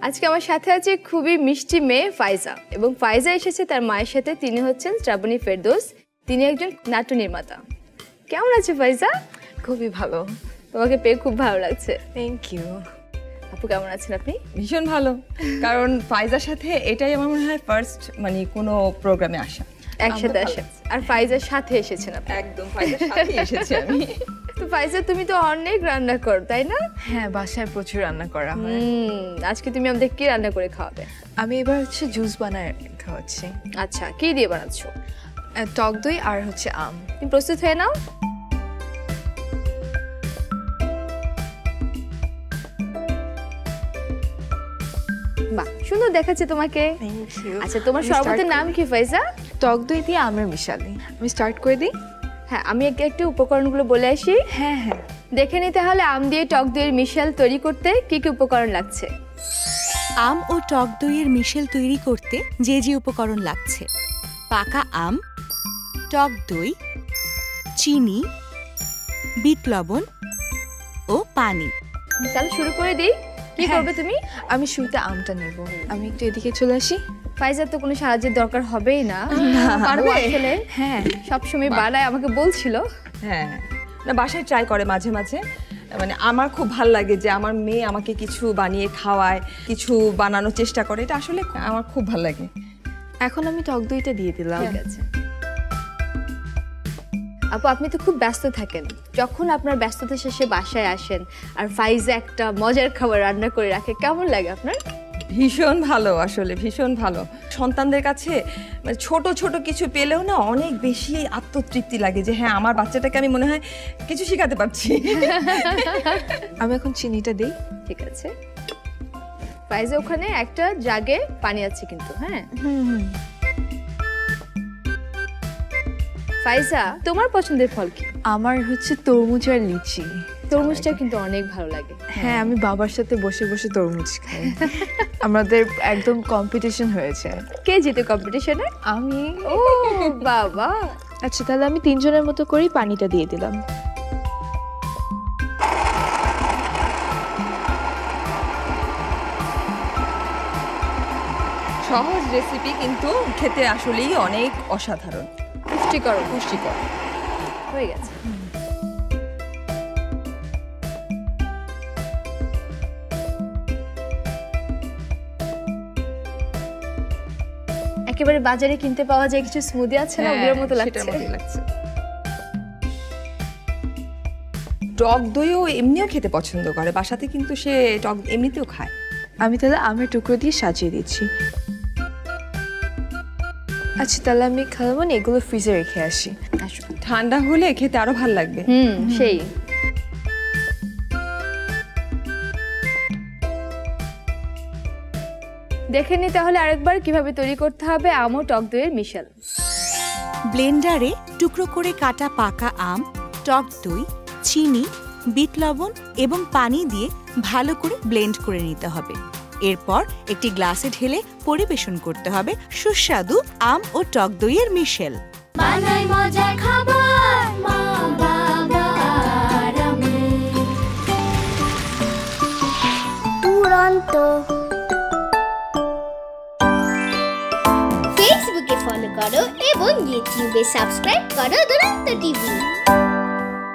আজকে আমার সাথে আছে খুবই মিষ্টি মেয়ে ফাইজা এবং ফাইজা এসেছে তার মায়ের সাথে। তিনি হচ্ছেন শ্রাবণী ফেরদৌস, তিনি একজন নাট্য নির্মাতা। কেমন আছে ফাইজা? খুবই ভালো। তোমাকে পেয়ে খুব ভালো লাগছে। Thank you. আপু কেমন আছেন আপনি? ভীষণ ভালো, কারণ ফাইজার সাথে এটাই আমার মনে হয় ফার্স্ট মানে কোনো প্রোগ্রামে আসা, একসাথে আসেন। আর ফাইজার সাথে এসেছেন আপনি? একদম ফাইজার সাথে এসেছি আমি। তো ফাইজা তুমি তো অনেক রান্না করো তাই না? হ্যাঁ, বাসায় প্রচুর রান্না করা হয়। আজকে তুমি আমাদের কি রান্না করে খাওয়াবে? আমি এবার জুস বানায় খাওয়াচ্ছি। আচ্ছা, কি দিয়ে বানাচ্ছো? টক দই আর আম। তুমি প্রস্তুত হয়ে নাও। বাহ, সুন্দর দেখাচ্ছে তোমাকে। Thank you. আচ্ছা, তোমার শরবতের নাম কি ফাইজা? টক দই দিয়ে আমের মিশালি। আমি স্টার্ট করে দিই? হ্যাঁ, আমি একটু উপকরণগুলো বলে আসি। হ্যাঁ হ্যাঁ, দেখে নিতে হলে আম দিয়ে টক দইয়ের মিশেল তৈরি করতে কি কি উপকরণ লাগছে। আম ও টক দইয়ের মিশেল তৈরি করতে যে যে উপকরণ লাগছে: পাকা আম, টক দই, চিনি, বিট লবণ ও পানি। তাহলে শুরু করে দিই। কি করবে তুমি? আমি শুরুতে আমটা নেব। আমি একটু এদিকে চলে আসি। ফাইজার তো কোনো সাহায্যের দরকার হবেই না, পারবে আসলে। হ্যাঁ, সবসময় বানায়, আমাকে বলছিল। হ্যাঁ, না বাসায় ট্রাই করে মাঝে মাঝে। মানে আমার খুব ভাল লাগে যে আমার মেয়ে আমাকে কিছু বানিয়ে খাওয়ায়, কিছু বানানোর চেষ্টা করে, এটা আসলে আমার খুব ভাল লাগে। এখন আমি টক দইটা দিয়ে দিলাম। ঠিক আছে। আপু, আপনি তো খুব ব্যস্ত থাকেন, যখন আপনার ব্যস্ততা শেষে বাসায় আসেন আর ফাইজা একটা মজার খাবার রান্না করে রাখে, কেমন লাগে আপনার? ভীষণ ভালো, আসলে ভীষণ ভালো। সন্তানদের কাছে মানে ছোট ছোট কিছু পেলেও না অনেক বেশি আত্মতৃপ্তি লাগে যে হ্যাঁ, আমার বাচ্চাটাকে আমি মনে হয় কিছু শেখাতে পারছি। আমি এখন চিনিটা দিই। ঠিক আছে। ফাইজা, ওখানে একটা জাগে পানি আছে কিন্তু। হ্যাঁ, ফাইজা, তোমার পছন্দের ফল কি? আমার তরমুজ আর লিচি। তরমুজটা কিন্তু অনেক ভালো লাগে। হ্যাঁ, আমি বাবার সাথে বসে বসে তরমুজ খাই। আমাদের একদম কম্পিটিশন হয়েছে। কে জিতে কম্পিটিশনে? আমি। ও বাবা। আচ্ছা, তাহলে আমি 3 জনের মতো করেই পানিটা দিয়ে দিলাম। সহজ রেসিপি, কিন্তু খেতে আসলেই অনেক অসাধারণ, পুষ্টিকর। পুষ্টিকর হয়ে গেছে। একেবারে বাজারে কিনতে পাওয়া যায় কিছু স্মুদি আছে না, ওগুলোর মতো লাগছে। টক দইও এমনিও খেতে পছন্দ করে, বাসাতে কিন্তু সে টক এমনিতেও খায়। আমি তাহলে আমের টুকরো দিয়ে সাজিয়ে দিচ্ছি। আচ্ছা, তাহলে আমি খালামনি এগুলো ফ্রিজে রেখে আসি। ঠান্ডা হলে খেতে আরো ভালো লাগবে। সেই। দেখে নি তাহলে আরেকবার কিভাবে তৈরি করতে হবে আম ও টক দইয়ের মিশেল। ব্লেন্ডারে টুকরো করে কাটা পাকা আম, টক দই, চিনি, বিট লবণ এবং পানি দিয়ে ভালো করে ব্লেন্ড করে নিতে হবে। এরপর একটি গ্লাসে ঢেলে পরিবেশন করতে হবে সুস্বাদু আম ও টক দইয়ের মিশেল। বানাই মজার খাবার মা বাবা আর আমি। দুরন্ত। ফেসবুকে ফলো করো এবং ইউটিউবে সাবস্ক্রাইব করো দুরন্ত টিভি।